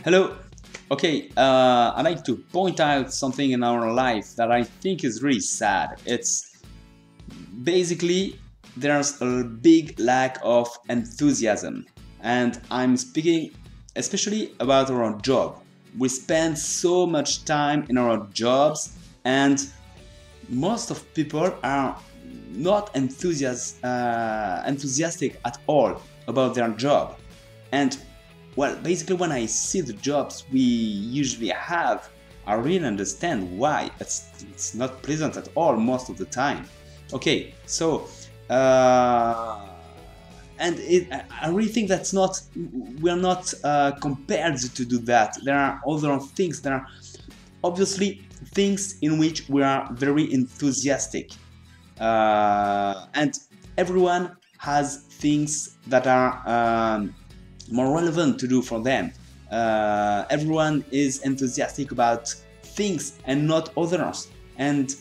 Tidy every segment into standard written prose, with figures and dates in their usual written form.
Hello. Okay, I'd like to point out something in our life that I think is really sad. It's basically there's a big lack of enthusiasm, and I'm speaking especially about our job. We spend so much time in our jobs, and most of people are not enthusiastic at all about their job. And well, basically when I see the jobs we usually have, I really understand why. It's not pleasant at all most of the time. Okay, so I really think that's not, we're not compared to do that. There are other things. There are obviously things in which we are very enthusiastic, and everyone has things that are more relevant to do for them. Everyone is enthusiastic about things and not others, and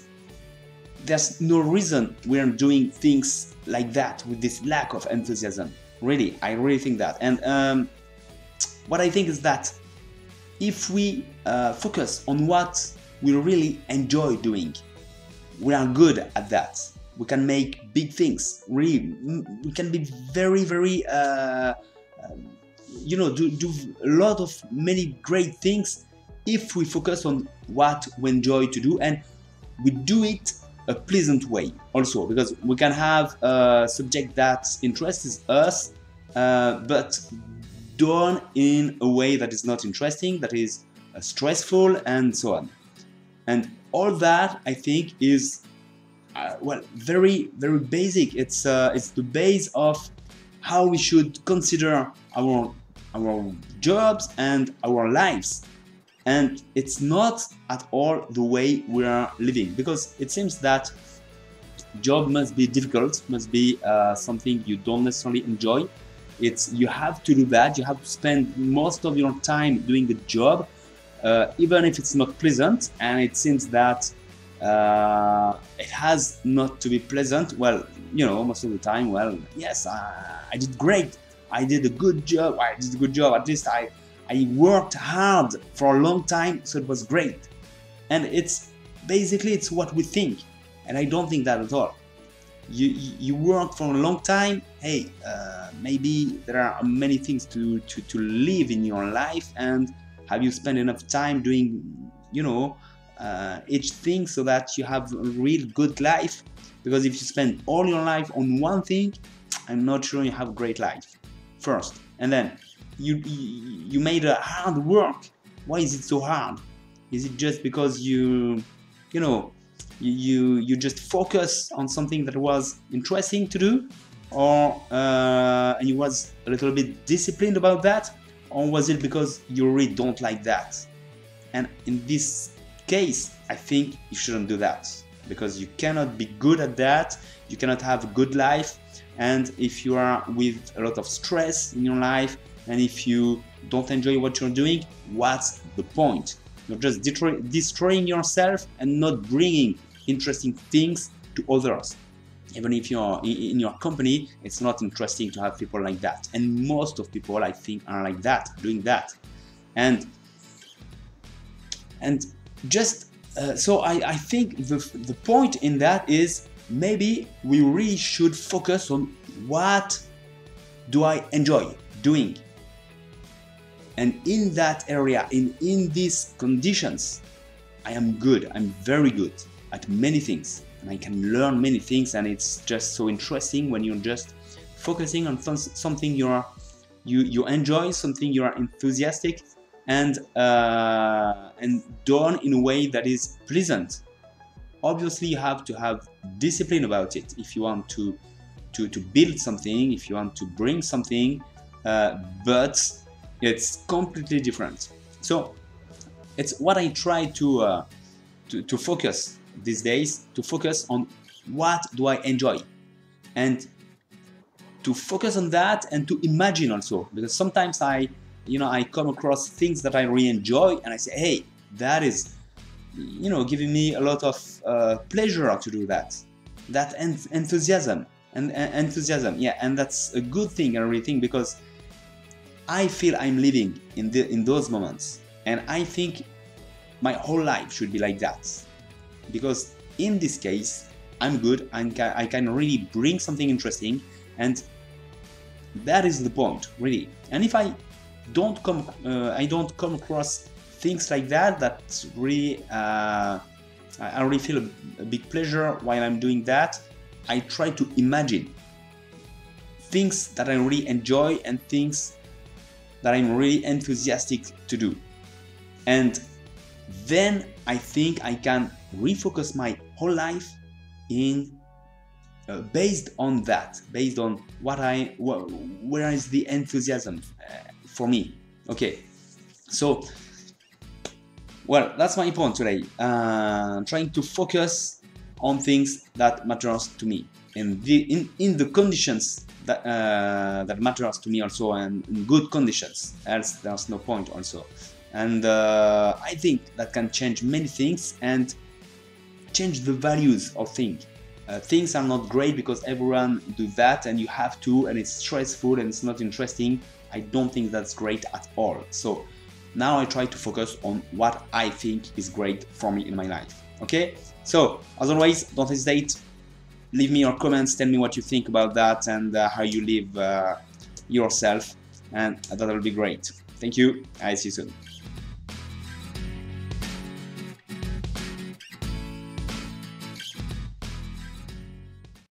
there's no reason we're doing things like that with this lack of enthusiasm. Really, I really think that. And what I think is that if we focus on what we really enjoy doing, we are good at that. We can make big things. Really, we can be very, very, do a lot of many great things if we focus on what we enjoy to do, and we do it a pleasant way also, because we can have a subject that interests us, but done in a way that is not interesting, that is stressful, and so on. And all that, I think, is very, very basic. It's the base of how we should consider our jobs and our lives. And it's not at all the way we are living, because it seems that job must be difficult, must be something you don't necessarily enjoy. You have to do that. You have to spend most of your time doing the job, even if it's not pleasant. And it seems that it has not to be pleasant. Well, most of the time, well, yes, I did great. I did a good job. At least I worked hard for a long time, so it was great. And it's what we think, and I don't think that at all. You work for a long time. Hey, maybe there are many things to live in your life, and have you spent enough time doing each thing so that you have a real good life? Because if you spend all your life on one thing, I'm not sure you have a great life first. And then you made a hard work. Why is it so hard? Is it just because you just focus on something that was interesting to do, or and you was a little bit disciplined about that, or was it because you really don't like that? And in this case, I think you shouldn't do that, because you cannot be good at that. You cannot have a good life. And if you are with a lot of stress in your life, and if you don't enjoy what you're doing, what's the point? You're just destroying yourself and not bringing interesting things to others. Even if you're in your company, it's not interesting to have people like that. And most of people, I think, are like that, doing that. And just so I think the point in that is, maybe we really should focus on what do I enjoy doing. And in that area, in these conditions, I am good. I'm very good at many things, and I can learn many things. And it's just so interesting when you're just focusing on something you enjoy, something you are enthusiastic, and done in a way that is pleasant. Obviously, you have to have discipline about it if you want to build something, if you want to bring something, but it's completely different. So it's what I try to focus these days, to focus on what do I enjoy, and to focus on that, and to imagine also, because sometimes I come across things that I really enjoy, and I say, hey, that is giving me a lot of pleasure to do that. That enthusiasm, yeah, and that's a good thing, I really think, because I feel I'm living in those moments, and I think my whole life should be like that, because in this case I'm good and I can really bring something interesting, and that is the point really. And if I don't come across things like that, that's really I really feel a big pleasure while I'm doing that. I try to imagine things that I really enjoy and things that I'm really enthusiastic to do, and then I think I can refocus my whole life in based on that, based on where is the enthusiasm for me. Okay, so well, that's my point today. Trying to focus on things that matters to me, and in the conditions that that matters to me also, and in good conditions. Else there's no point also. And I think that can change many things and change the values of things. Things are not great because everyone do that and you have to, and it's stressful and it's not interesting. I don't think that's great at all. So now I try to focus on what I think is great for me in my life. Okay, so as always, don't hesitate, leave me your comments, tell me what you think about that and how you live yourself, and that will be great. Thank you, I see you soon.